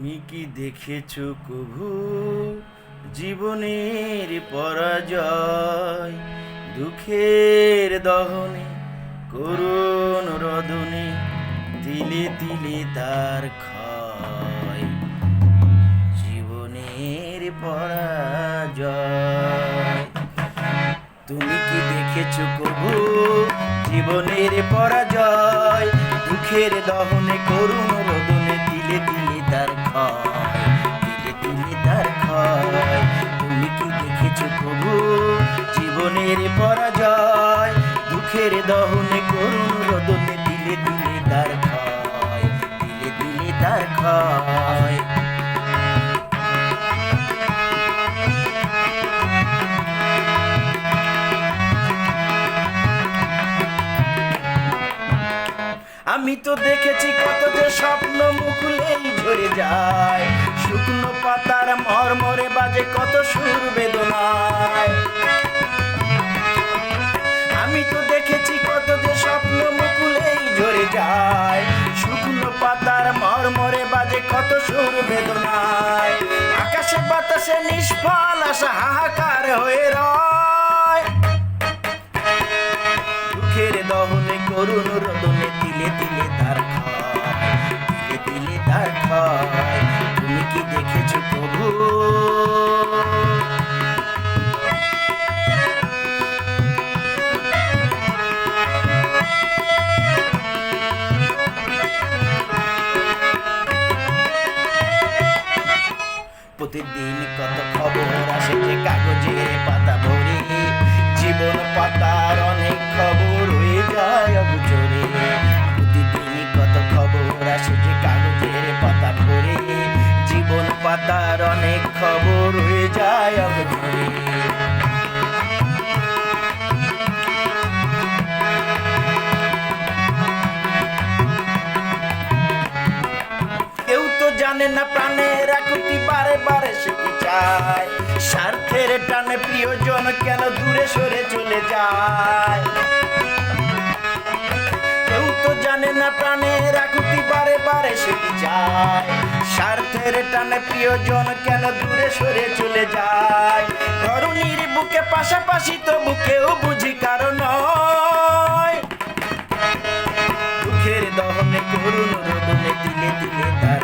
তুমি কি দেখেছো কভু জীবনের পরাজয়? দুঃখের দহনে করুণ রদনে তিলে তিলে তার ক্ষয়। জীবনের পরাজয়। তুমি কি দেখেছো কভু জীবনের পরাজয়? দুঃখের দহনে করুণ রদনে তিলে তিলে তার ক্ষয়, তিলে তিলে তার ক্ষয়। তুমি কি দেখেছো কভু জীবনের পরাজয়? দুঃখের দহনে করুণ রদনে তিলে তিলে তার ক্ষয়, তিলে তিলে তার ক্ষয়। আমি তো দেখেছি কত যে স্বপ্ন মুকুলেই ঝরে যায়, শুকনো পাতার মরমরে বাজে কত সুর বেদনায়। আমি তো দেখেছি কত যে স্বপ্ন মুকুলেই ঝরে যায়, শুকনো পাতার মরমরে বাজে কত সুর বেদনায়। আকাশে বাতাসে নিষ্ফল আশা হাহাকার হয়ে রয়। দুঃখের দহনে করুণ রদনে তিলে তিলে তার ক্ষয়, তিলে তিলে তার ক্ষয়। তুমি কি দেখেছো প্রভু? প্রতিদিন কত খবর আসে যে কাগজের পাতা ভরে, জীবন পাতার অনেক খবর হয়ে যায় অগোচরে। প্রতিদিন কত খবর আসে যে কাগজের পাতা ভরে, জীবন পাতার অনেক খবর হয়ে যায় অগোচরে। কেউ তো জানে না প্রাণের আকুতি বারে বারে সে কি চায়, স্বার্থের টানে প্রিয়জন কেন দূরে সরে চলে যায়। কেউ তো জানে না প্রাণের আকুতি বারে বারে সে কি চায়, স্বার্থের টানে প্রিয়জন কেন দূরে সরে চলে যায়। ধরণীর বুকে পাশাপাশি তো বুকেও বুঝি কারণ দুঃখের দহনে করুণ রোদনে তিলে তিলে তার